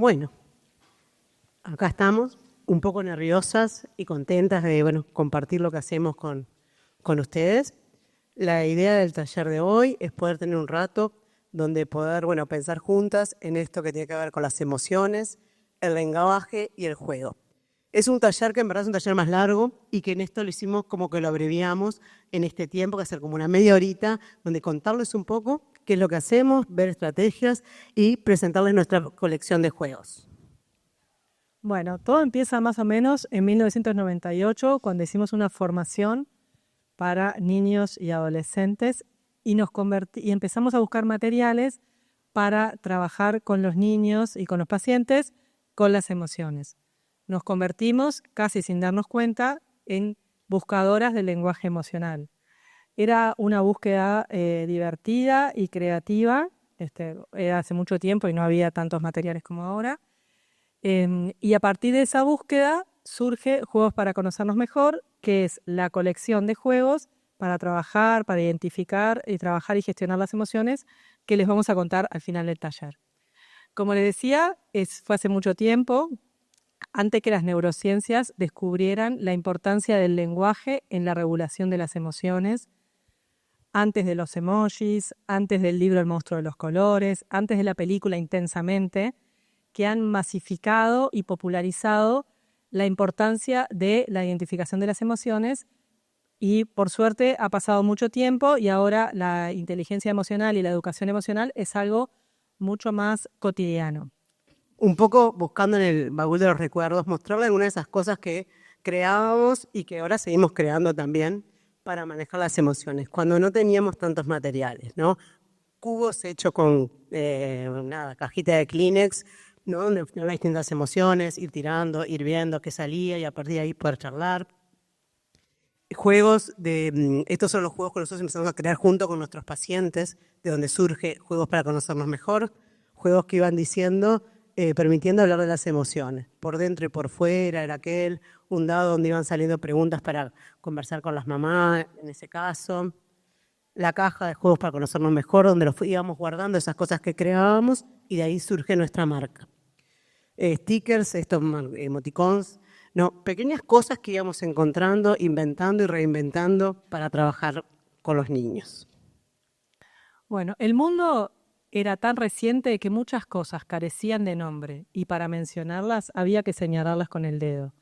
Bueno, acá estamos, un poco nerviosas y contentas de compartir lo que hacemos con ustedes. La idea del taller de hoy es poder tener un rato donde poder pensar juntas en esto que tiene que ver con las emociones, el lenguaje y el juego. Es un taller que en verdad es un taller más largo y que en esto lo hicimos como que lo abreviamos en este tiempo, que va a ser como una media horita, donde contarles un poco qué es lo que hacemos, ver estrategias y presentarles nuestra colección de juegos. Bueno, todo empieza más o menos en 1998, cuando hicimos una formación para niños y adolescentes y empezamos a buscar materiales para trabajar con los niños y con los pacientes con las emociones. Nos convertimos, casi sin darnos cuenta, en buscadoras del lenguaje emocional. Era una búsqueda divertida y creativa. Era hace mucho tiempo y no había tantos materiales como ahora. Y a partir de esa búsqueda surge Juegos para Conocernos Mejor, que es la colección de juegos para trabajar, para identificar y trabajar y gestionar las emociones que les vamos a contar al final del taller. Como les decía, fue hace mucho tiempo, antes que las neurociencias descubrieran la importancia del lenguaje en la regulación de las emociones, antes de los emojis, antes del libro El monstruo de los colores, antes de la película Intensamente, que han masificado y popularizado la importancia de la identificación de las emociones. Y por suerte ha pasado mucho tiempo y ahora la inteligencia emocional y la educación emocional es algo mucho más cotidiano. Un poco buscando en el baúl de los recuerdos, mostrarle algunas de esas cosas que creábamos y que ahora seguimos creando también para manejar las emociones, cuando no teníamos tantos materiales, ¿no? Cubos hechos con una cajita de Kleenex, ¿no? Donde las distintas emociones, ir tirando, ir viendo qué salía y a partir de ahí poder charlar. Estos son los juegos que nosotros empezamos a crear junto con nuestros pacientes, de donde surge Juegos para Conocernos Mejor, juegos que iban diciendo, permitiendo hablar de las emociones, por dentro y por fuera, era un dado donde iban saliendo preguntas para conversar con las mamás, en ese caso, la caja de Juegos para Conocernos Mejor, donde los íbamos guardando esas cosas que creábamos y de ahí surge nuestra marca. Stickers, estos emoticons, no, pequeñas cosas que íbamos encontrando, inventando y reinventando para trabajar con los niños. Bueno, el mundo era tan reciente que muchas cosas carecían de nombre y para mencionarlas había que señalarlas con el dedo.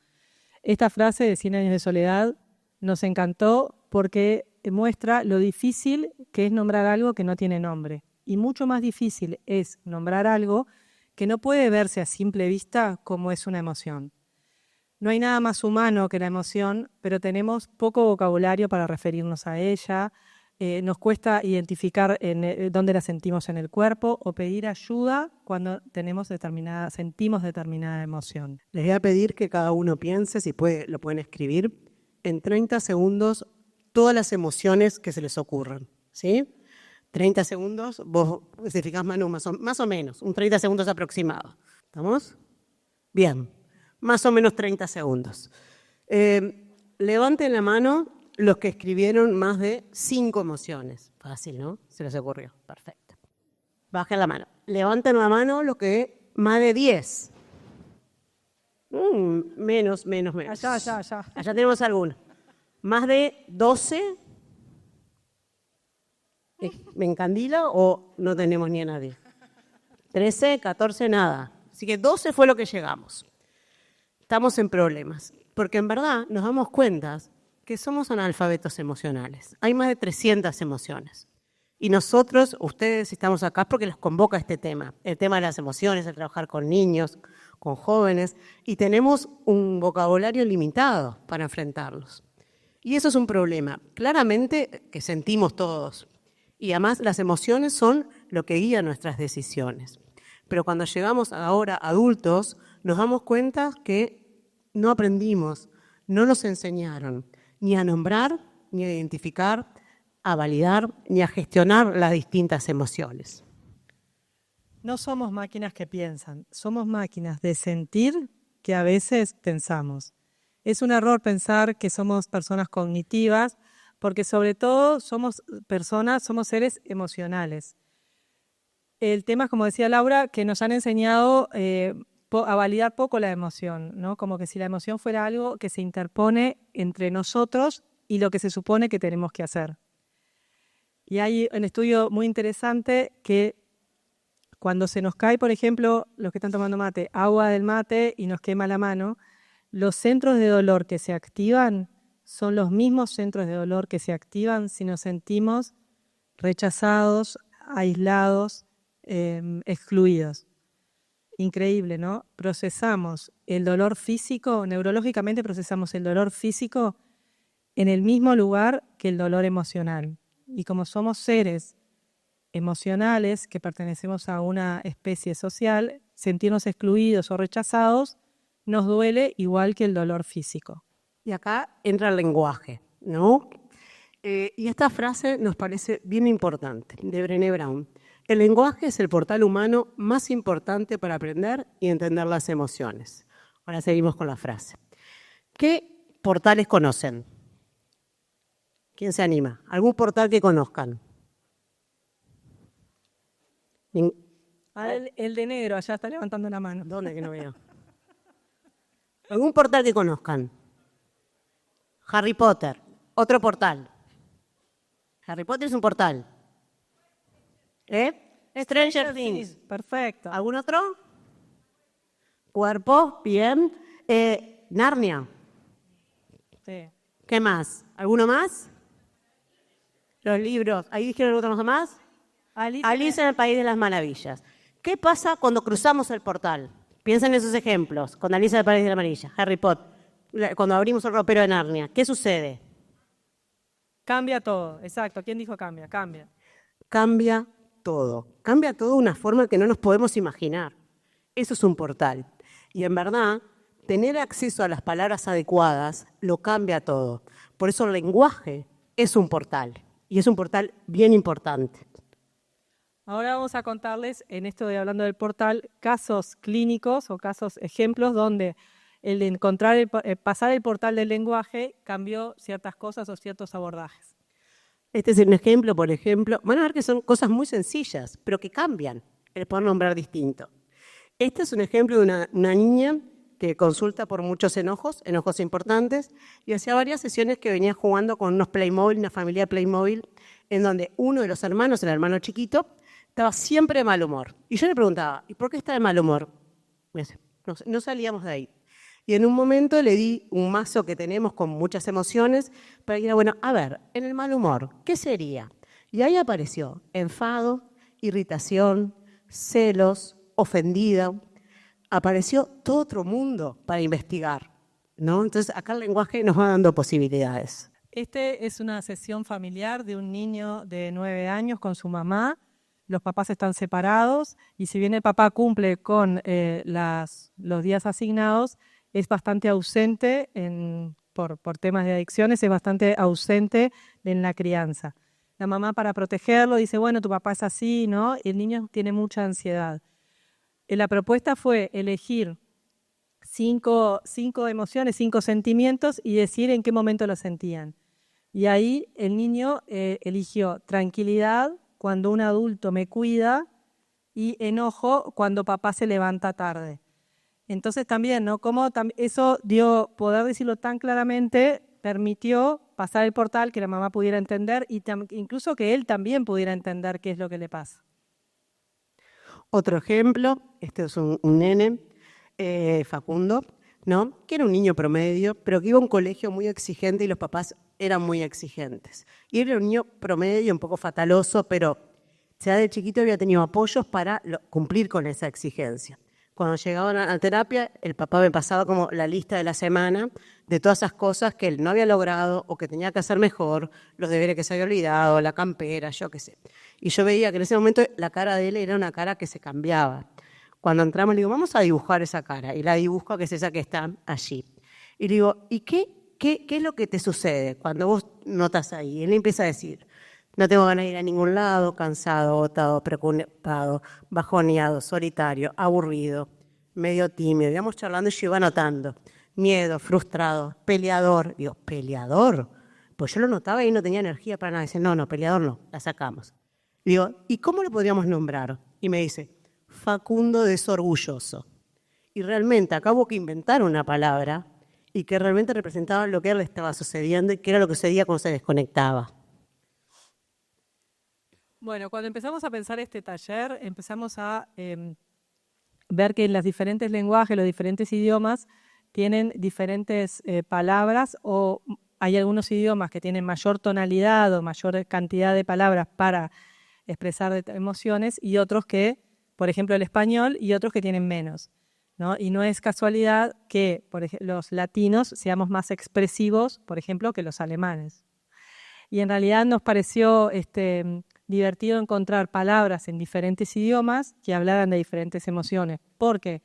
Esta frase de 100 años de soledad nos encantó porque muestra lo difícil que es nombrar algo que no tiene nombre. Y mucho más difícil es nombrar algo que no puede verse a simple vista como es una emoción. No hay nada más humano que la emoción, pero tenemos poco vocabulario para referirnos a ella. Nos cuesta identificar dónde la sentimos en el cuerpo o pedir ayuda cuando sentimos determinada emoción. Les voy a pedir que cada uno piense, si puede, lo pueden escribir, en 30 segundos todas las emociones que se les ocurran, ¿sí? 30 segundos, vos si fijás, Manu, más o menos, un 30 segundos aproximado. ¿Estamos? Bien, más o menos 30 segundos. Levanten la mano los que escribieron más de 5 emociones. Fácil, ¿no? Se les ocurrió. Perfecto. Bajen la mano. Levanten la mano los que más de 10. Menos. Allá. Allá tenemos algunos. Más de 12. ¿Me encandila o no tenemos ni a nadie? 13, 14, nada. Así que 12 fue lo que llegamos. Estamos en problemas, porque en verdad nos damos cuenta que somos analfabetos emocionales. Hay más de 300 emociones. Y nosotros, ustedes, estamos acá porque les convoca este tema, el tema de las emociones, el trabajar con niños, con jóvenes, y tenemos un vocabulario limitado para enfrentarlos. Y eso es un problema, claramente, que sentimos todos. Y además las emociones son lo que guía nuestras decisiones. Pero cuando llegamos ahora adultos, nos damos cuenta que no aprendimos, no nos enseñaron ni a nombrar, ni a identificar, a validar, ni a gestionar las distintas emociones. No somos máquinas que piensan, somos máquinas de sentir que a veces pensamos. Es un error pensar que somos personas cognitivas, porque sobre todo somos seres emocionales. El tema es, como decía Laura, que nos han enseñado a validar poco la emoción, ¿no? Como que si la emoción fuera algo que se interpone entre nosotros y lo que se supone que tenemos que hacer. Y hay un estudio muy interesante que cuando se nos cae, por ejemplo, los que están tomando mate, agua del mate y nos quema la mano, los centros de dolor que se activan son los mismos centros de dolor que se activan si nos sentimos rechazados, aislados, excluidos. Increíble, ¿no? Procesamos el dolor físico, neurológicamente procesamos el dolor físico en el mismo lugar que el dolor emocional. Y como somos seres emocionales que pertenecemos a una especie social, sentirnos excluidos o rechazados nos duele igual que el dolor físico. Y acá entra el lenguaje, ¿no? Y esta frase nos parece bien importante, de Brené Brown. El lenguaje es el portal humano más importante para aprender y entender las emociones. Ahora seguimos con la frase. ¿Qué portales conocen? ¿Quién se anima? ¿Algún portal que conozcan? El de negro, allá está levantando la mano. ¿Dónde que no veo? ¿Algún portal que conozcan? Harry Potter, otro portal. Harry Potter es un portal. Stranger Things. Perfecto. ¿Algún otro? Cuerpo, bien. Narnia. Sí. ¿Qué más? ¿Alguno más? Los libros. ¿Ahí dijeron otra cosa más? Alicia en el País de las Maravillas. ¿Qué pasa cuando cruzamos el portal? Piensen en esos ejemplos. Con Alicia en el País de las Maravillas, Harry Potter. Cuando abrimos el ropero de Narnia. ¿Qué sucede? Cambia todo, exacto. ¿Quién dijo cambia? Cambia. Cambia todo. Cambia todo de una forma que no nos podemos imaginar. Eso es un portal. Y en verdad, tener acceso a las palabras adecuadas lo cambia todo. Por eso el lenguaje es un portal. Y es un portal bien importante. Ahora vamos a contarles, en esto de hablando del portal, casos clínicos o casos ejemplos donde el de pasar el portal del lenguaje cambió ciertas cosas o ciertos abordajes. Este es un ejemplo, por ejemplo. Van a ver que son cosas muy sencillas, pero que cambian el poder nombrar distinto. Este es un ejemplo de una niña que consulta por muchos enojos importantes, y hacía varias sesiones que venía jugando con unos Playmobil, una familia de Playmobil, en donde uno de los hermanos, el hermano chiquito, estaba siempre de mal humor. Y yo le preguntaba, ¿y por qué está de mal humor? No salíamos de ahí. Y en un momento le di un mazo que tenemos con muchas emociones para que era, bueno, a ver, en el mal humor, ¿qué sería? Y ahí apareció enfado, irritación, celos, ofendida. Apareció todo otro mundo para investigar, ¿no? Entonces acá el lenguaje nos va dando posibilidades. Este es una sesión familiar de un niño de 9 años con su mamá. Los papás están separados y si bien el papá cumple con los días asignados, es bastante ausente por temas de adicciones, es bastante ausente en la crianza. La mamá, para protegerlo, dice, bueno, tu papá es así, ¿no? Y el niño tiene mucha ansiedad. La propuesta fue elegir cinco emociones, 5 sentimientos y decir en qué momento lo sentían. Y ahí el niño eligió tranquilidad cuando un adulto me cuida y enojo cuando papá se levanta tarde. Entonces también, ¿no? Como eso dio, poder decirlo tan claramente, permitió pasar el portal, que la mamá pudiera entender y incluso que él también pudiera entender qué es lo que le pasa. Otro ejemplo, este es un nene, Facundo, ¿no? Que era un niño promedio, pero que iba a un colegio muy exigente y los papás eran muy exigentes. Y él era un niño promedio, un poco fataloso, pero ya de chiquito había tenido apoyos para cumplir con esa exigencia. Cuando llegaban a la terapia, el papá me pasaba como la lista de la semana de todas esas cosas que él no había logrado o que tenía que hacer mejor, los deberes que se había olvidado, la campera, yo qué sé. Y yo veía que en ese momento la cara de él era una cara que se cambiaba. Cuando entramos le digo, vamos a dibujar esa cara. Y la dibujo, que es esa que está allí. Y le digo, ¿y qué es lo que te sucede cuando vos notas ahí? Y él empieza a decir, no tengo ganas de ir a ningún lado, cansado, agotado, preocupado, bajoneado, solitario, aburrido, medio tímido. Íbamos charlando y yo iba notando. Miedo, frustrado, peleador. Digo, ¿peleador? Pues yo lo notaba y no tenía energía para nada. Dice, no, peleador no, la sacamos. Y digo, ¿y cómo lo podríamos nombrar? Y me dice, Facundo desorgulloso. Y realmente acabo que inventar una palabra y que realmente representaba lo que a él le estaba sucediendo y que era lo que sucedía cuando se desconectaba. Bueno, cuando empezamos a pensar este taller, empezamos a ver que en los diferentes lenguajes, los diferentes idiomas, tienen diferentes palabras, o hay algunos idiomas que tienen mayor tonalidad o mayor cantidad de palabras para expresar emociones, y otros que, por ejemplo, el español, y otros que tienen menos, ¿no? Y no es casualidad que los latinos seamos más expresivos, por ejemplo, que los alemanes. Y en realidad nos pareció divertido encontrar palabras en diferentes idiomas que hablaran de diferentes emociones, porque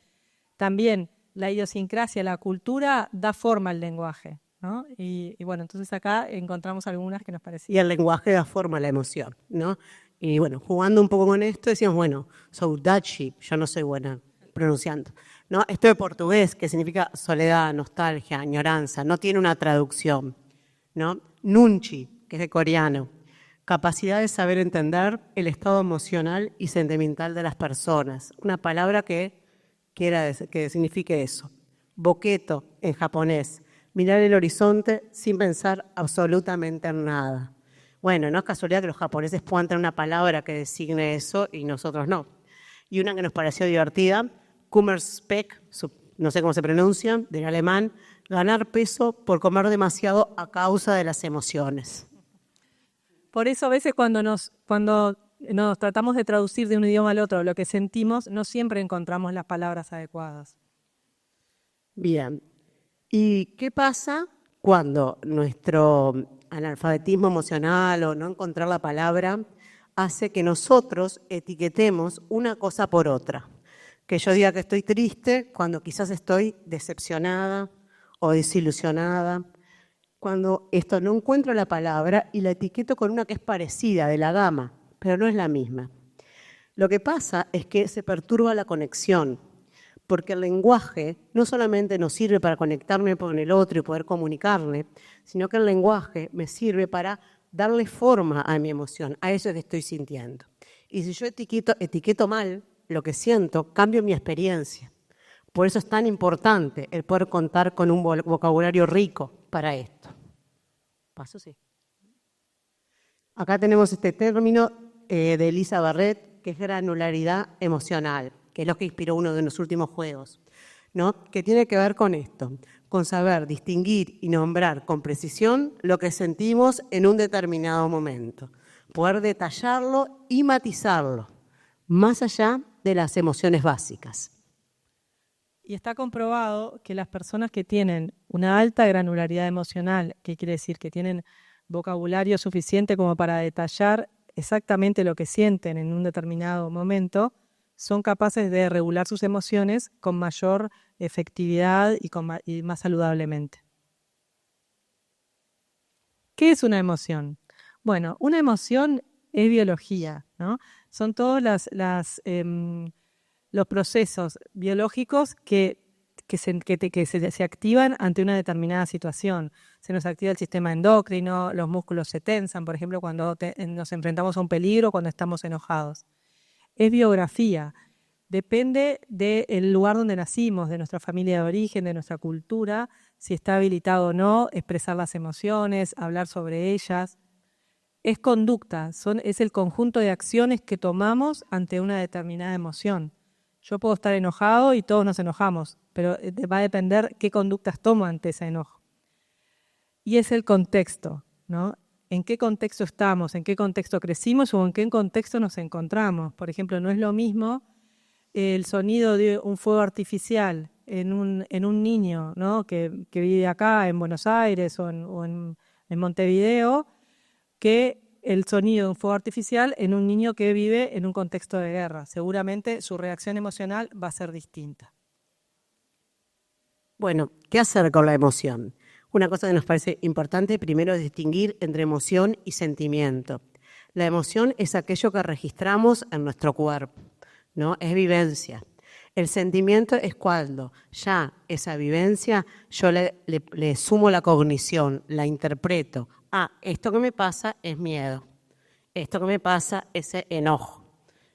también la idiosincrasia, la cultura da forma al lenguaje, ¿no? Y bueno, entonces acá encontramos algunas que nos Y parecían. el lenguaje da forma a la emoción, ¿no? Y bueno, jugando un poco con esto, decíamos, bueno, saudade, yo no soy buena pronunciando, ¿no? Esto de portugués, que significa soledad, nostalgia, añoranza, no tiene una traducción, ¿no? Nunchi, que es de coreano, capacidad de saber entender el estado emocional y sentimental de las personas, una palabra que signifique eso. Boqueto, en japonés, mirar el horizonte sin pensar absolutamente en nada. Bueno, no es casualidad que los japoneses puedan tener una palabra que designe eso y nosotros no. Y una que nos pareció divertida, Kummerspeck, no sé cómo se pronuncia, del alemán, ganar peso por comer demasiado a causa de las emociones. Por eso a veces cuando nos tratamos de traducir de un idioma al otro lo que sentimos, no siempre encontramos las palabras adecuadas. Bien. ¿Y qué pasa cuando nuestro analfabetismo emocional o no encontrar la palabra hace que nosotros etiquetemos una cosa por otra? Que yo diga que estoy triste cuando quizás estoy decepcionada o desilusionada. Cuando esto no encuentro la palabra y la etiqueto con una que es parecida, de la gama, pero no es la misma. Lo que pasa es que se perturba la conexión, porque el lenguaje no solamente nos sirve para conectarme con el otro y poder comunicarle, sino que el lenguaje me sirve para darle forma a mi emoción, a eso que estoy sintiendo. Y si yo etiqueto mal lo que siento, cambio mi experiencia. Por eso es tan importante el poder contar con un vocabulario rico para esto. ¿Paso? Sí. Acá tenemos este término de Elisa Barrett, que es granularidad emocional, que es lo que inspiró uno de los últimos juegos, ¿no? Que tiene que ver con esto, con saber distinguir y nombrar con precisión lo que sentimos en un determinado momento, poder detallarlo y matizarlo, más allá de las emociones básicas. Y está comprobado que las personas que tienen una alta granularidad emocional, que quiere decir que tienen vocabulario suficiente como para detallar exactamente lo que sienten en un determinado momento, son capaces de regular sus emociones con mayor efectividad y más saludablemente. ¿Qué es una emoción? Bueno, una emoción es biología, ¿no? Son todos los procesos biológicos que se activan ante una determinada situación. Se nos activa el sistema endocrino, los músculos se tensan, por ejemplo, cuando nos enfrentamos a un peligro, cuando estamos enojados. Es biografía, depende del lugar donde nacimos, de nuestra familia de origen, de nuestra cultura, si está habilitado o no, expresar las emociones, hablar sobre ellas. Es conducta, es el conjunto de acciones que tomamos ante una determinada emoción. Yo puedo estar enojado y todos nos enojamos, pero va a depender qué conductas tomo ante ese enojo. Y es el contexto, ¿no? ¿En qué contexto estamos? ¿En qué contexto crecimos o en qué contexto nos encontramos? Por ejemplo, no es lo mismo el sonido de un fuego artificial en un niño, ¿no? que vive acá en Buenos Aires o en Montevideo, que el sonido de un fuego artificial en un niño que vive en un contexto de guerra. Seguramente su reacción emocional va a ser distinta. Bueno, ¿qué hacer con la emoción? Una cosa que nos parece importante primero es distinguir entre emoción y sentimiento. La emoción es aquello que registramos en nuestro cuerpo, ¿no? Es vivencia. El sentimiento es cuando ya esa vivencia yo le sumo la cognición, la interpreto. Esto que me pasa es miedo. esto que me pasa, ese enojo,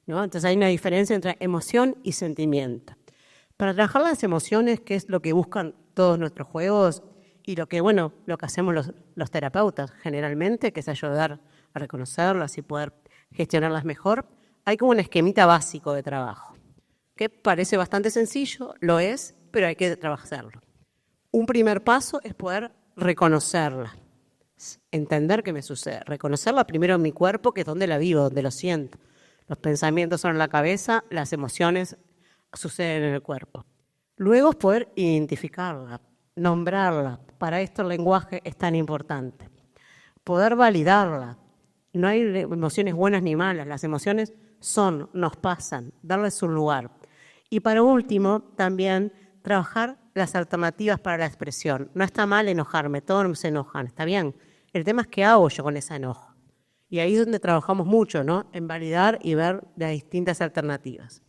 ¿no? Entonces hay una diferencia entre emoción y sentimiento. Para trabajar las emociones, que es lo que buscan todos nuestros juegos y lo que hacemos los terapeutas generalmente, que es ayudar a reconocerlas y poder gestionarlas mejor, hay como un esquemita básico de trabajo, que parece bastante sencillo, lo es, pero hay que trabajarlo. Un primer paso es poder reconocerla, entender qué me sucede, reconocerla primero en mi cuerpo, que es donde la vivo, donde lo siento. Los pensamientos son en la cabeza, las emociones suceden en el cuerpo. Luego es poder identificarla, nombrarla. Para esto el lenguaje es tan importante. Poder validarla. No hay emociones buenas ni malas, las emociones nos pasan, darles un lugar. Y para último, también trabajar las alternativas para la expresión. No está mal enojarme, todos se enojan, está bien. El tema es qué hago yo con ese enojo. Y ahí es donde trabajamos mucho, ¿no? En validar y ver las distintas alternativas.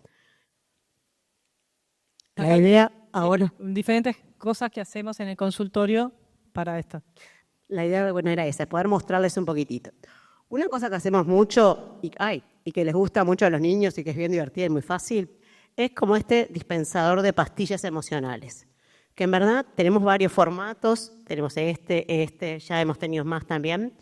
La idea ahora... Diferentes cosas que hacemos en el consultorio para esto. La idea, era esa, poder mostrarles un poquitito. Una cosa que hacemos mucho y que les gusta mucho a los niños y que es bien divertida y muy fácil, es como este dispensador de pastillas emocionales, que en verdad tenemos varios formatos, tenemos ya hemos tenido más también,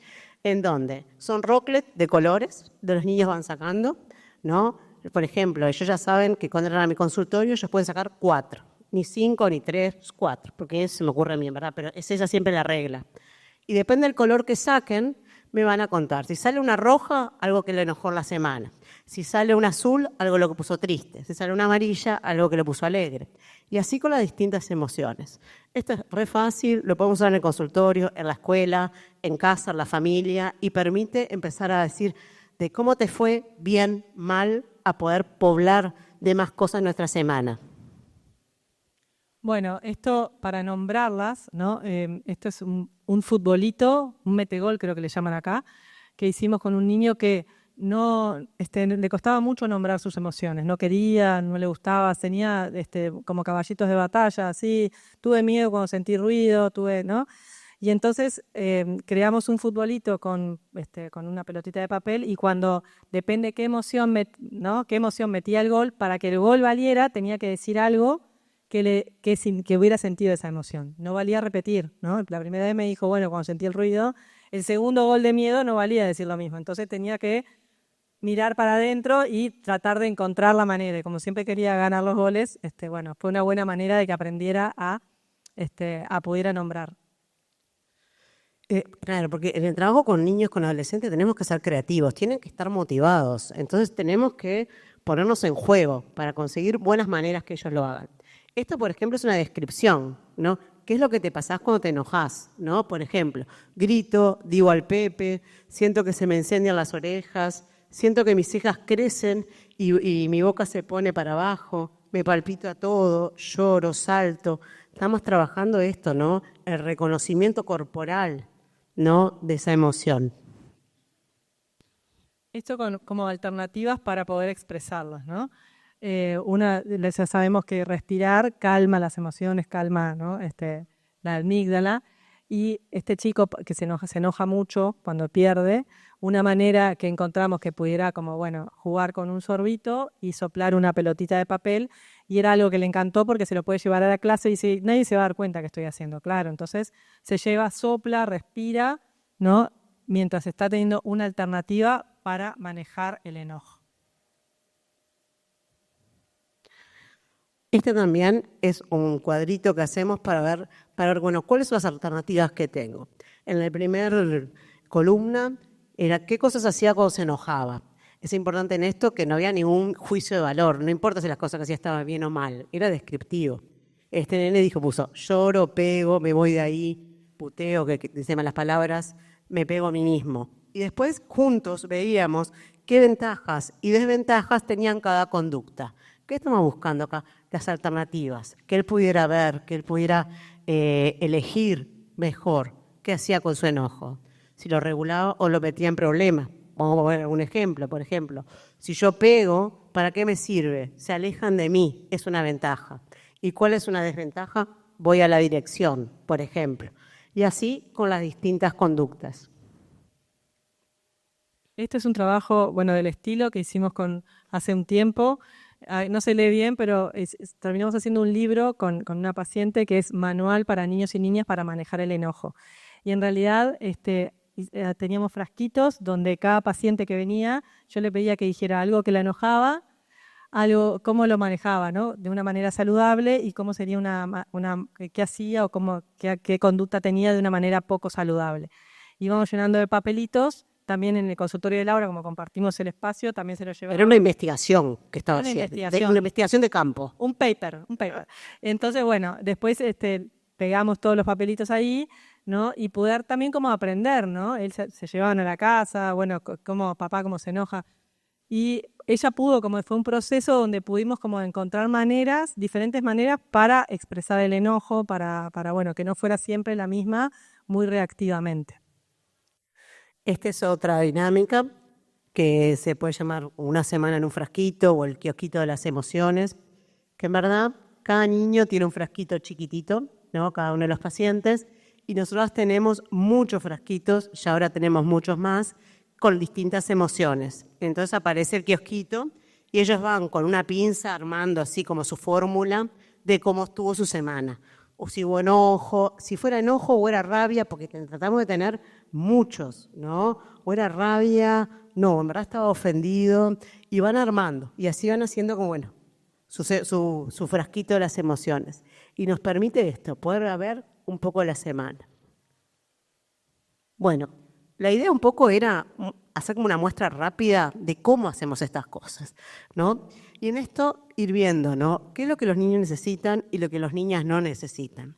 en donde son rocklets de colores, de los niños van sacando, ¿no? Por ejemplo, ellos ya saben que cuando entran a mi consultorio ellos pueden sacar 4, ni 5, ni 3, 4, porque eso se me ocurre a mí, en verdad, pero es esa siempre la regla. Y depende del color que saquen, me van a contar. Si sale una roja, algo que le enojó la semana. Si sale una azul, algo lo que puso triste. Si sale una amarilla, algo que lo puso alegre. Y así con las distintas emociones. Esto es re fácil, lo podemos usar en el consultorio, en la escuela, en casa, en la familia, y permite empezar a decir de cómo te fue, bien, mal, a poder poblar de más cosas nuestra semana. Bueno, esto para nombrarlas, ¿no? Esto es un futbolito, un metegol creo que le llaman acá, que hicimos con un niño que no le costaba mucho nombrar sus emociones, no quería, no le gustaba, tenía como caballitos de batalla, así, tuve miedo cuando sentí ruido, ¿no? Y entonces creamos un futbolito con una pelotita de papel y cuando depende qué emoción metía el gol, para que el gol valiera tenía que decir algo que hubiera sentido esa emoción. No valía repetir, ¿no? La primera vez me dijo, bueno, cuando sentí el ruido, el segundo gol de miedo no valía decir lo mismo. Entonces tenía que mirar para adentro y tratar de encontrar la manera. Y como siempre quería ganar los goles, fue una buena manera de que aprendiera a poder nombrar. Claro, porque en el trabajo con niños, con adolescentes, tenemos que ser creativos, tienen que estar motivados. Entonces tenemos que ponernos en juego para conseguir buenas maneras que ellos lo hagan. Esto, por ejemplo, es una descripción, ¿no? ¿Qué es lo que te pasás cuando te enojás? ¿No? Por ejemplo, grito, digo al Pepe, siento que se me encienden las orejas, siento que mis cejas crecen y mi boca se pone para abajo, me palpito a todo, lloro, salto. Estamos trabajando esto, ¿no? El reconocimiento corporal, ¿no? De esa emoción. Esto como alternativas para poder expresarlas, ¿no? Ya sabemos que respirar calma las emociones, calma, ¿no? La amígdala. Y este chico que se enoja mucho cuando pierde, una manera que encontramos que pudiera jugar con un sorbito y soplar una pelotita de papel, y era algo que le encantó porque se lo puede llevar a la clase y dice, nadie se va a dar cuenta que estoy haciendo, claro. Entonces se lleva, sopla, respira, ¿no? Mientras está teniendo una alternativa para manejar el enojo. Este también es un cuadrito que hacemos para ver, cuáles son las alternativas que tengo. En la primera columna era qué cosas hacía cuando se enojaba. Es importante en esto que no había ningún juicio de valor, no importa si las cosas que hacía estaban bien o mal, era descriptivo. Este nene puso, lloro, pego, me voy de ahí, puteo, que dice malas palabras, me pego a mí mismo. Y después juntos veíamos qué ventajas y desventajas tenían cada conducta. ¿Qué estamos buscando acá? Las alternativas, que él pudiera ver, que él pudiera elegir mejor qué hacía con su enojo, si lo regulaba o lo metía en problemas. Vamos a ver un ejemplo, por ejemplo, si yo pego, ¿para qué me sirve? Se alejan de mí, es una ventaja. ¿Y cuál es una desventaja? Voy a la dirección, por ejemplo. Y así con las distintas conductas. Este es un trabajo, bueno, del estilo que hicimos hace un tiempo. No se lee bien, pero terminamos haciendo un libro con una paciente que es Manual para niños y niñas para manejar el enojo. Y en realidad teníamos frasquitos donde cada paciente que venía, yo le pedía que dijera algo que la enojaba, algo, cómo lo manejaba, ¿no? De una manera saludable y cómo sería qué hacía o qué conducta tenía de una manera poco saludable. Íbamos llenando de papelitos. También en el consultorio de Laura, como compartimos el espacio, también se lo llevaba. Era una investigación que estaba haciendo. Una investigación de campo. Un paper. Entonces, bueno, después pegamos todos los papelitos ahí, ¿no? Y poder también como aprender, ¿no? Él se llevaban a la casa, bueno, papá cómo se enoja. Y ella pudo, como fue un proceso donde pudimos como encontrar diferentes maneras para expresar el enojo, para bueno, que no fuera siempre la misma, muy reactivamente. Esta es otra dinámica que se puede llamar una semana en un frasquito o el kiosquito de las emociones, que en verdad cada niño tiene un frasquito chiquitito, ¿no? Cada uno de los pacientes, y nosotros tenemos muchos frasquitos, ya ahora tenemos muchos más, con distintas emociones. Entonces aparece el kiosquito y ellos van con una pinza armando así como su fórmula de cómo estuvo su semana. O si hubo enojo, si fuera enojo o era rabia, porque tratamos de tener muchos, ¿no? O era rabia, no, en verdad estaba ofendido, y van armando, y así van haciendo como, bueno, su frasquito de las emociones. Y nos permite esto, poder ver un poco la semana. Bueno, la idea un poco era hacer como una muestra rápida de cómo hacemos estas cosas, ¿no? Y en esto ir viendo, ¿no? ¿Qué es lo que los niños necesitan y lo que las niñas no necesitan?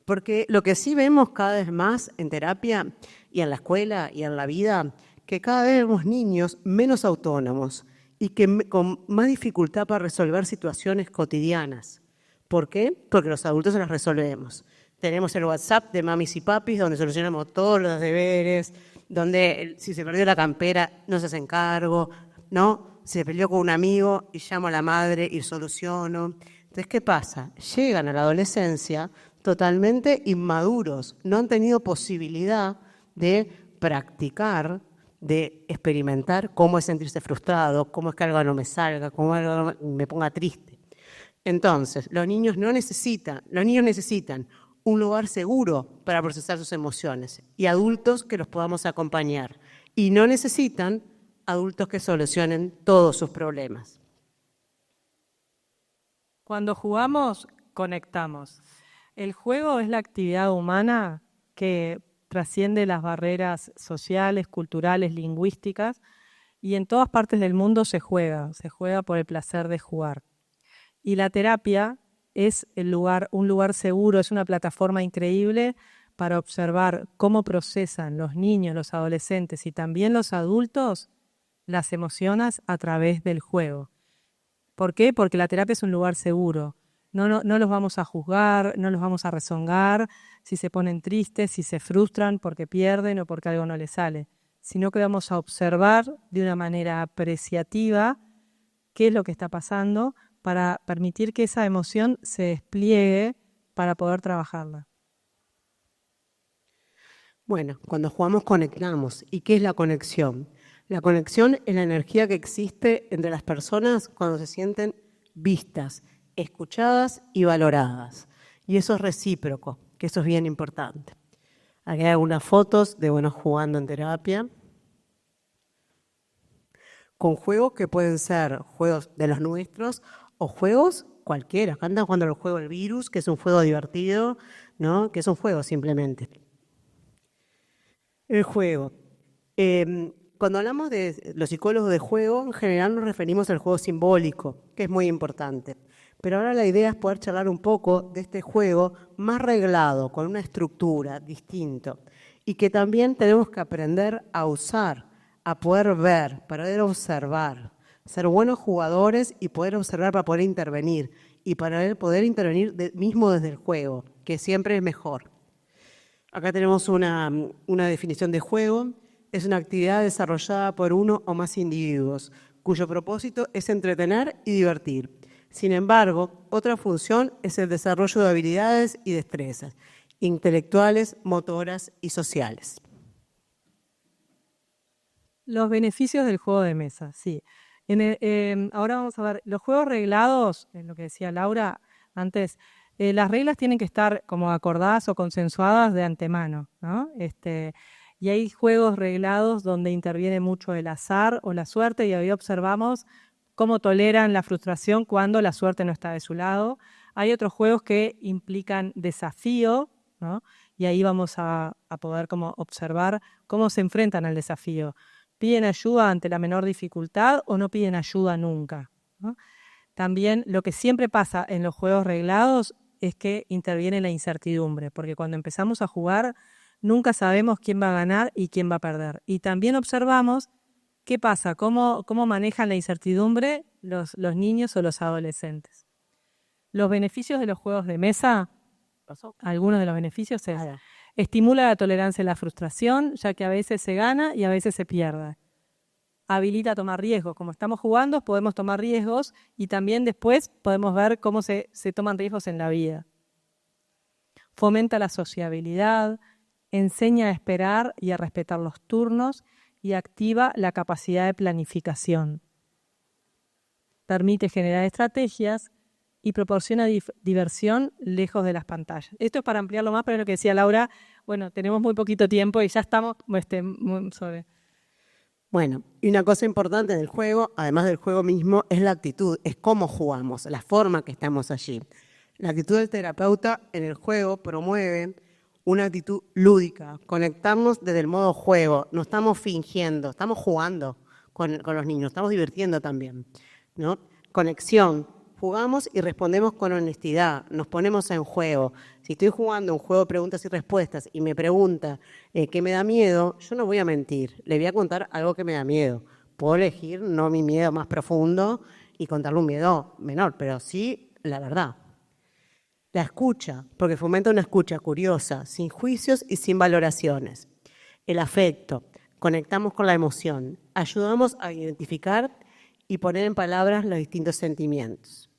Porque lo que sí vemos cada vez más en terapia y en la escuela y en la vida, que cada vez vemos niños menos autónomos y que con más dificultad para resolver situaciones cotidianas. ¿Por qué? Porque los adultos se las resolvemos. Tenemos el WhatsApp de mamis y papis donde solucionamos todos los deberes, donde si se perdió la campera no se hacen cargo, ¿no? Se peleó con un amigo y llamo a la madre y soluciono. Entonces, ¿qué pasa? Llegan a la adolescencia totalmente inmaduros, no han tenido posibilidad de practicar, de experimentar cómo es sentirse frustrado, cómo es que algo no me salga, cómo algo me ponga triste. Entonces, los niños necesitan un lugar seguro para procesar sus emociones y adultos que los podamos acompañar. Y no necesitan adultos que solucionen todos sus problemas. Cuando jugamos, conectamos. El juego es la actividad humana que trasciende las barreras sociales, culturales, lingüísticas, y en todas partes del mundo se juega por el placer de jugar. Y la terapia es un lugar seguro, es una plataforma increíble para observar cómo procesan los niños, los adolescentes y también los adultos las emociones a través del juego. ¿Por qué? Porque la terapia es un lugar seguro. No los vamos a juzgar, no los vamos a rezongar si se ponen tristes, si se frustran porque pierden o porque algo no les sale, sino que vamos a observar de una manera apreciativa qué es lo que está pasando para permitir que esa emoción se despliegue para poder trabajarla. Bueno, cuando jugamos conectamos. ¿Y qué es la conexión? La conexión es la energía que existe entre las personas cuando se sienten vistas, escuchadas y valoradas. Y eso es recíproco, que eso es bien importante. Aquí hay algunas fotos de buenos jugando en terapia, con juegos que pueden ser juegos de los nuestros o juegos cualquiera. Acá andan jugando el juego del virus, que es un juego divertido, ¿no? Que es un juego simplemente. El juego. Cuando hablamos de los psicólogos de juego, en general nos referimos al juego simbólico, que es muy importante. Pero ahora la idea es poder charlar un poco de este juego más reglado, con una estructura distinto, y que también tenemos que aprender a usar, a poder ver, para poder observar, ser buenos jugadores y poder observar para poder intervenir, y para poder intervenir mismo desde el juego, que siempre es mejor. Acá tenemos una definición de juego. Es una actividad desarrollada por uno o más individuos, cuyo propósito es entretener y divertir. Sin embargo, otra función es el desarrollo de habilidades y destrezas intelectuales, motoras y sociales. Los beneficios del juego de mesa, sí. Ahora vamos a ver, los juegos reglados, lo que decía Laura antes, las reglas tienen que estar como acordadas o consensuadas de antemano, ¿no? Y hay juegos reglados donde interviene mucho el azar o la suerte, y ahí observamos cómo toleran la frustración cuando la suerte no está de su lado. Hay otros juegos que implican desafío, ¿no? Y ahí vamos a poder como observar cómo se enfrentan al desafío. ¿Piden ayuda ante la menor dificultad o no piden ayuda nunca, ¿no? También lo que siempre pasa en los juegos reglados es que interviene la incertidumbre, porque cuando empezamos a jugar nunca sabemos quién va a ganar y quién va a perder. Y también observamos qué pasa, cómo manejan la incertidumbre los niños o los adolescentes. Los beneficios de los juegos de mesa, algunos de los beneficios es: estimula la tolerancia a la frustración, ya que a veces se gana y a veces se pierde. Habilita a tomar riesgos. Como estamos jugando, podemos tomar riesgos y también después podemos ver cómo se toman riesgos en la vida. Fomenta la sociabilidad, enseña a esperar y a respetar los turnos y activa la capacidad de planificación. Permite generar estrategias y proporciona diversión lejos de las pantallas. Esto es para ampliarlo más, pero es lo que decía Laura. Bueno, tenemos muy poquito tiempo y ya estamos sobre... Bueno, y una cosa importante en el juego, además del juego mismo, es la actitud, es cómo jugamos, la forma que estamos allí. La actitud del terapeuta en el juego promueve una actitud lúdica, conectarnos desde el modo juego, no estamos fingiendo, estamos jugando con los niños, estamos divirtiendo también, ¿no? Conexión, jugamos y respondemos con honestidad, nos ponemos en juego. Si estoy jugando un juego de preguntas y respuestas y me pregunta qué me da miedo, yo no voy a mentir, le voy a contar algo que me da miedo. Puedo elegir no mi miedo más profundo y contarle un miedo menor, pero sí la verdad. La escucha, porque fomenta una escucha curiosa, sin juicios y sin valoraciones. El afecto, conectamos con la emoción, ayudamos a identificar y poner en palabras los distintos sentimientos.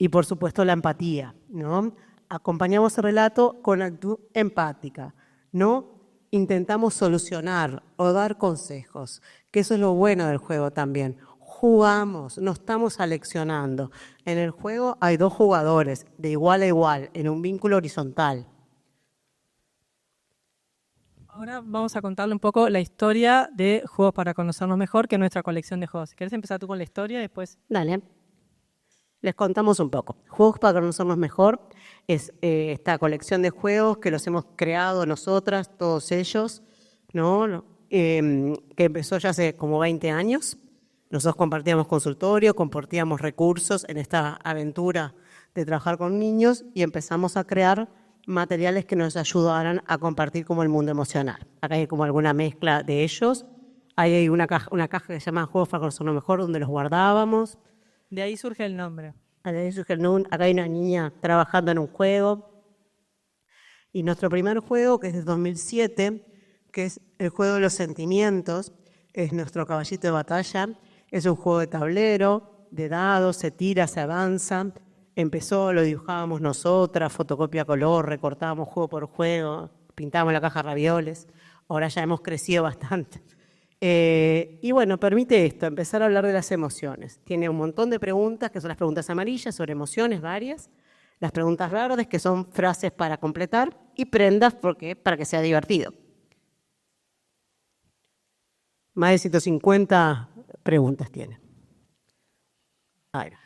Y por supuesto la empatía, ¿no? Acompañamos el relato con actitud empática, ¿no? Intentamos solucionar o dar consejos, que eso es lo bueno del juego también. Jugamos, no estamos aleccionando. En el juego hay dos jugadores, de igual a igual, en un vínculo horizontal. Ahora vamos a contarle un poco la historia de Juegos para Conocernos Mejor, que es nuestra colección de juegos. Si querés empezar tú con la historia y después... Dale. Les contamos un poco. Juegos para Conocernos Mejor es esta colección de juegos que los hemos creado nosotras, todos ellos, ¿no? Que empezó ya hace como 20 años. Nosotros compartíamos consultorio, compartíamos recursos en esta aventura de trabajar con niños y empezamos a crear materiales que nos ayudaran a compartir como el mundo emocional. Acá hay como alguna mezcla de ellos. Ahí hay una caja que se llama Juegos para Conocernos Mejor, donde los guardábamos. De ahí surge el nombre. De ahí surge el nombre. Acá hay una niña trabajando en un juego. Y nuestro primer juego, que es de 2007, que es el juego de los sentimientos, es nuestro caballito de batalla. Es un juego de tablero, de dados, se tira, se avanza. Empezó, lo dibujábamos nosotras, fotocopia a color, recortábamos juego por juego, pintábamos la caja de ravioles. Ahora ya hemos crecido bastante. Y bueno, permite esto, empezar a hablar de las emociones. Tiene un montón de preguntas, que son las preguntas amarillas, sobre emociones varias. Las preguntas verdes, que son frases para completar. Y prendas, porque para que sea divertido. Más de 150 preguntas tiene. Ahí va.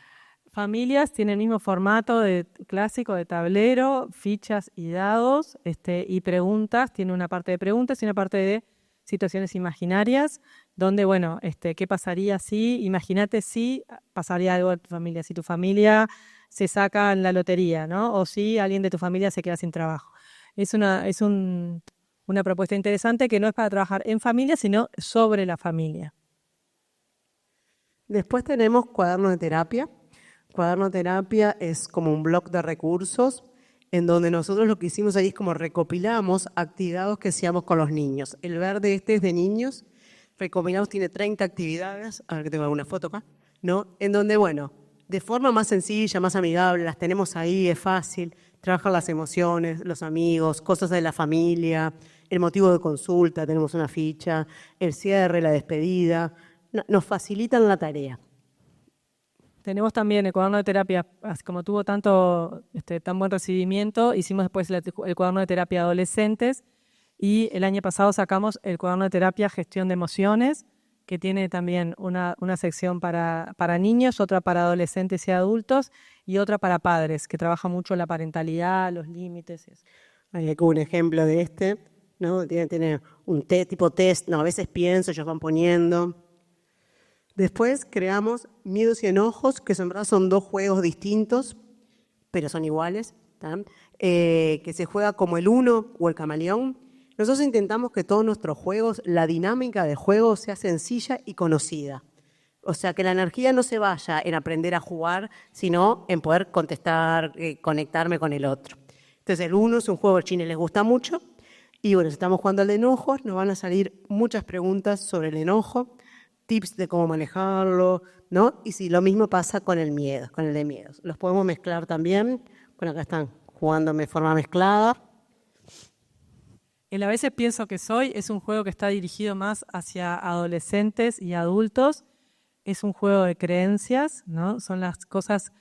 Familias tienen el mismo formato clásico de tablero, fichas y dados, y preguntas. Tiene una parte de preguntas y una parte de situaciones imaginarias, donde, bueno, ¿qué pasaría si? Imagínate si pasaría algo a tu familia, si tu familia se saca en la lotería, ¿no? O si alguien de tu familia se queda sin trabajo. Es una propuesta interesante que no es para trabajar en familia, sino sobre la familia. Después tenemos cuaderno de terapia. Cuaderno de terapia es como un blog de recursos en donde nosotros lo que hicimos ahí es como recopilamos actividades que hacíamos con los niños. El verde es de niños, recopilamos, tiene 30 actividades, a ver que tengo alguna foto acá, ¿no? En donde, bueno, de forma más sencilla, más amigable, las tenemos ahí, es fácil, Trabajan las emociones, los amigos, cosas de la familia, el motivo de consulta, tenemos una ficha, el cierre, la despedida. Nos facilitan la tarea. Tenemos también el cuaderno de terapia, como tuvo tan buen recibimiento, hicimos después el cuaderno de terapia adolescentes y el año pasado sacamos el cuaderno de terapia gestión de emociones, que tiene también una sección para niños, otra para adolescentes y adultos y otra para padres, que trabaja mucho la parentalidad, los límites. Eso. Hay aquí un ejemplo de este, ¿no? Tiene un tipo test, no, a veces pienso, ellos van poniendo. Después creamos miedos y enojos, que en verdad son 2 juegos distintos, pero son iguales, que se juega como el uno o el camaleón. Nosotros intentamos que todos nuestros juegos, la dinámica de juego sea sencilla y conocida. O sea, que la energía no se vaya en aprender a jugar, sino en poder contestar, conectarme con el otro. Entonces, el uno es un juego que al chino les gusta mucho. Y bueno, si estamos jugando al de enojos, nos van a salir muchas preguntas sobre el enojo, tips de cómo manejarlo, ¿no? Y si lo mismo pasa con el miedo, con el de miedos. Los podemos mezclar también. Bueno, acá están jugando de forma mezclada. El A veces pienso que soy es un juego que está dirigido más hacia adolescentes y adultos. Es un juego de creencias, ¿no? Son las cosas,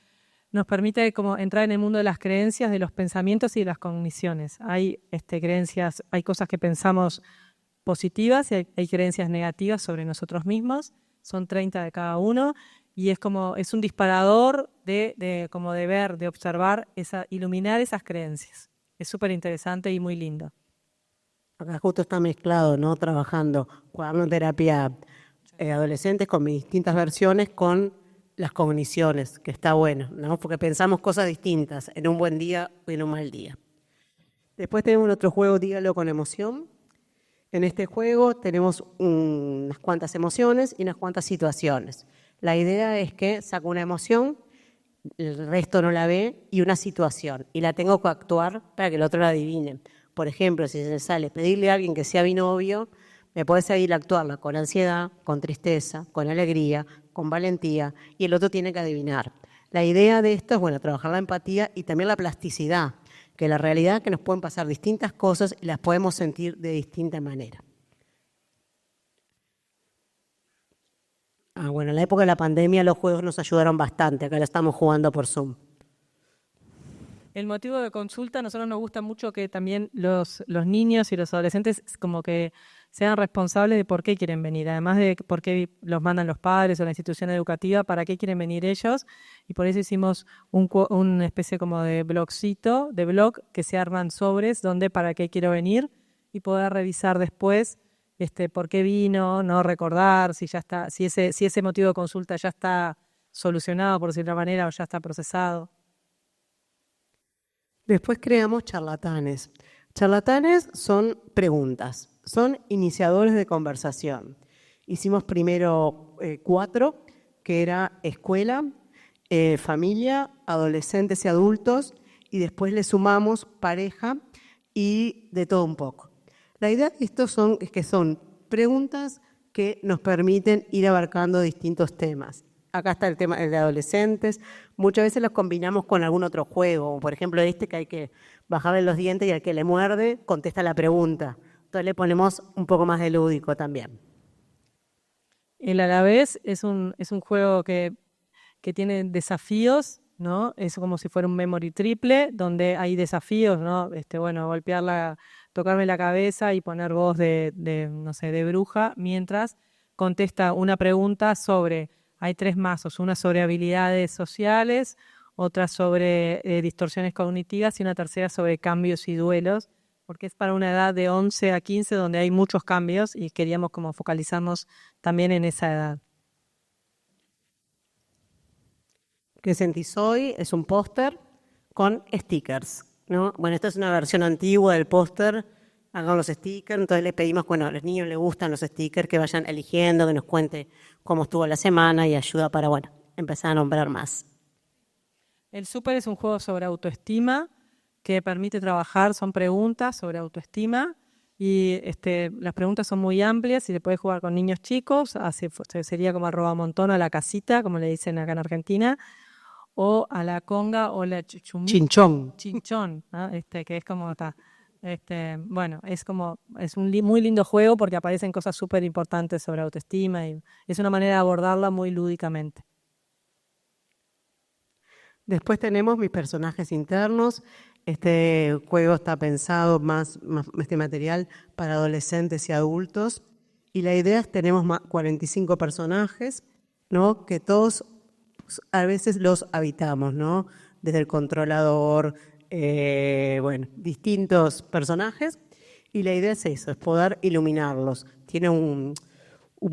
nos permite como entrar en el mundo de las creencias, de los pensamientos y de las cogniciones. Hay creencias, hay cosas que pensamos positivas y hay creencias negativas sobre nosotros mismos. Son 30 de cada uno y es un disparador de ver, de observar, iluminar esas creencias. Es súper interesante y muy lindo. Acá justo está mezclado, ¿no? Trabajando cuaderno de terapia adolescentes con mis distintas versiones con las cogniciones, que está bueno, ¿no? Porque pensamos cosas distintas en un buen día o en un mal día. Después tenemos otro juego, dígalo con emoción. En este juego tenemos unas cuantas emociones y unas cuantas situaciones. La idea es que saco una emoción, el resto no la ve, y una situación, y la tengo que actuar para que el otro la adivine. Por ejemplo, si se sale pedirle a alguien que sea mi novio, me puede salir actuarla con ansiedad, con tristeza, con alegría, con valentía, y el otro tiene que adivinar. La idea de esto es, bueno, trabajar la empatía y también la plasticidad, que la realidad es que nos pueden pasar distintas cosas y las podemos sentir de distinta manera. Bueno, en la época de la pandemia los juegos nos ayudaron bastante, acá lo estamos jugando por Zoom. El motivo de consulta, a nosotros nos gusta mucho que también los niños y los adolescentes como que sean responsables de por qué quieren venir, además de por qué los mandan los padres o la institución educativa, para qué quieren venir ellos, y por eso hicimos una especie como de blog que se arman sobres donde para qué quiero venir y poder revisar después por qué vino, no recordar si ya está, si ese motivo de consulta ya está solucionado, por decirlo de una manera, o ya está procesado. Después creamos charlatanes. Charlatanes son preguntas, son iniciadores de conversación. Hicimos primero 4, que era escuela, familia, adolescentes y adultos, y después le sumamos pareja y de todo un poco. La idea de esto es que son preguntas que nos permiten ir abarcando distintos temas. Acá está el tema de adolescentes. Muchas veces los combinamos con algún otro juego. Por ejemplo, que hay que bajarle los dientes y al que le muerde contesta la pregunta. Entonces le ponemos un poco más de lúdico también. El a la vez es un juego que tiene desafíos, ¿no? Es como si fuera un memory triple, donde hay desafíos, ¿no? Tocarme la cabeza y poner voz no sé, de bruja, mientras contesta una pregunta sobre... Hay 3 mazos, una sobre habilidades sociales, otra sobre distorsiones cognitivas y una tercera sobre cambios y duelos, porque es para una edad de 11 a 15 donde hay muchos cambios y queríamos como focalizarnos también en esa edad. ¿Qué sentís hoy? Es un póster con stickers, ¿no? Bueno, esta es una versión antigua del póster. Hagan los stickers, entonces les pedimos, bueno, a los niños les gustan los stickers, que vayan eligiendo, que nos cuente cómo estuvo la semana y ayuda para, bueno, empezar a nombrar más. El súper es un juego sobre autoestima que permite trabajar, son preguntas sobre autoestima y las preguntas son muy amplias y se puede jugar con niños chicos, sería como @montón a la casita, como le dicen acá en Argentina, o a la conga o la Chinchón. chinchón, ¿no? Que es como bueno, es un muy lindo juego porque aparecen cosas súper importantes sobre autoestima y es una manera de abordarla muy lúdicamente. Después tenemos mis personajes internos. Este juego está pensado más este material para adolescentes y adultos. Y la idea es tenemos 45 personajes, ¿no? Que todos a veces los habitamos, ¿no? Desde el controlador, bueno, distintos personajes. Y la idea es eso, es poder iluminarlos. Tiene un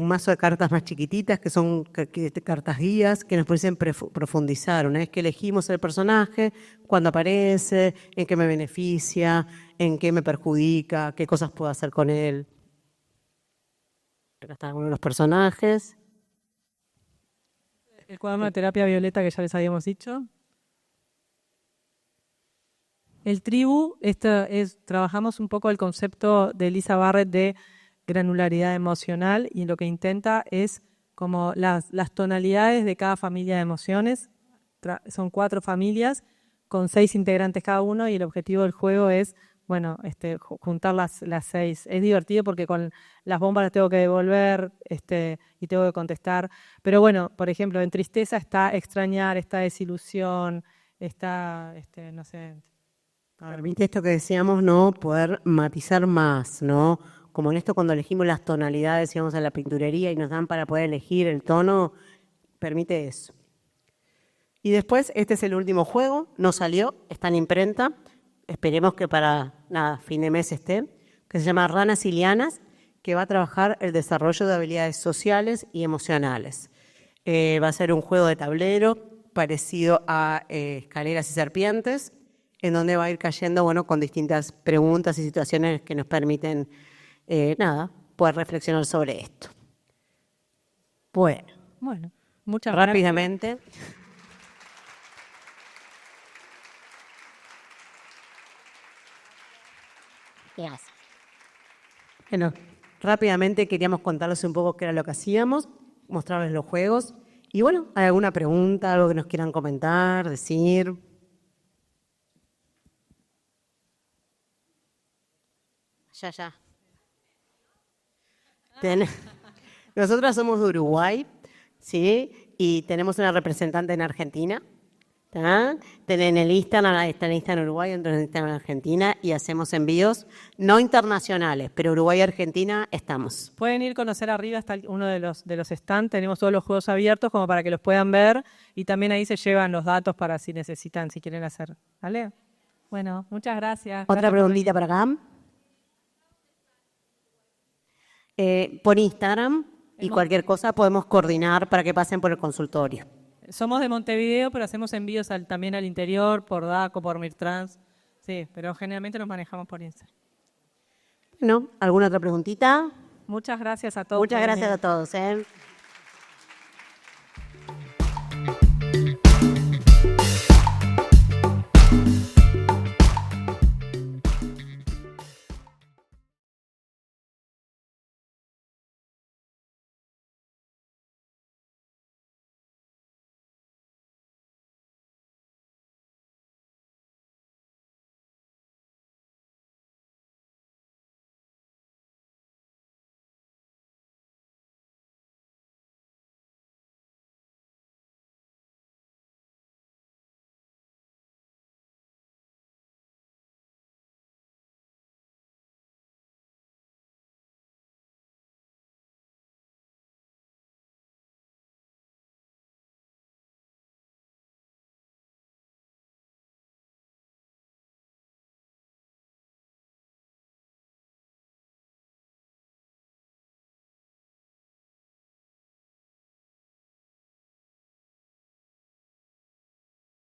mazo de cartas más chiquititas que son cartas guías que nos permiten profundizar. Una vez que elegimos el personaje, cuándo aparece, en qué me beneficia, en qué me perjudica, qué cosas puedo hacer con él. Acá están algunos de los personajes. El cuaderno de terapia violeta que ya les habíamos dicho. El tribu, trabajamos un poco el concepto de Lisa Barrett de granularidad emocional y lo que intenta es como las tonalidades de cada familia de emociones. Son 4 familias con 6 integrantes cada uno y el objetivo del juego es, bueno, juntar las 6. Es divertido porque con las bombas las tengo que devolver y tengo que contestar. Pero bueno, por ejemplo, en tristeza está extrañar, está desilusión, está, no sé. Permite esto que decíamos, ¿no? Poder matizar más, ¿no? Como en esto cuando elegimos las tonalidades, íbamos a la pinturería y nos dan para poder elegir el tono, permite eso. Y después, este es el último juego, no salió, está en imprenta, esperemos que para, fin de mes esté, que se llama Ranas y Lianas, que va a trabajar el desarrollo de habilidades sociales y emocionales. Va a ser un juego de tablero parecido a Escaleras y Serpientes, en donde va a ir cayendo, bueno, con distintas preguntas y situaciones que nos permiten, poder reflexionar sobre esto. Bueno, muchas gracias. Rápidamente. Gracias. Bueno, rápidamente queríamos contarles un poco qué era lo que hacíamos, mostrarles los juegos. Y bueno, ¿hay alguna pregunta, algo que nos quieran comentar, decir? Ya. Nosotras somos de Uruguay, ¿sí? Y tenemos una representante en Argentina. En el Instagram, está en Instagram Uruguay, en Instagram Argentina, y hacemos envíos no internacionales, pero Uruguay y Argentina estamos. Pueden ir a conocer arriba, está uno de los stands, tenemos todos los juegos abiertos como para que los puedan ver y también ahí se llevan los datos para si necesitan, si quieren hacer. ¿Vale? Bueno, muchas gracias. Otra preguntita para acá. Por Instagram y cualquier cosa podemos coordinar para que pasen por el consultorio. Somos de Montevideo, pero hacemos envíos también al interior, por DACO, por Mirtrans. Sí, pero generalmente nos manejamos por Instagram. ¿No? ¿Alguna otra preguntita? Muchas gracias a todos. Muchas gracias a todos.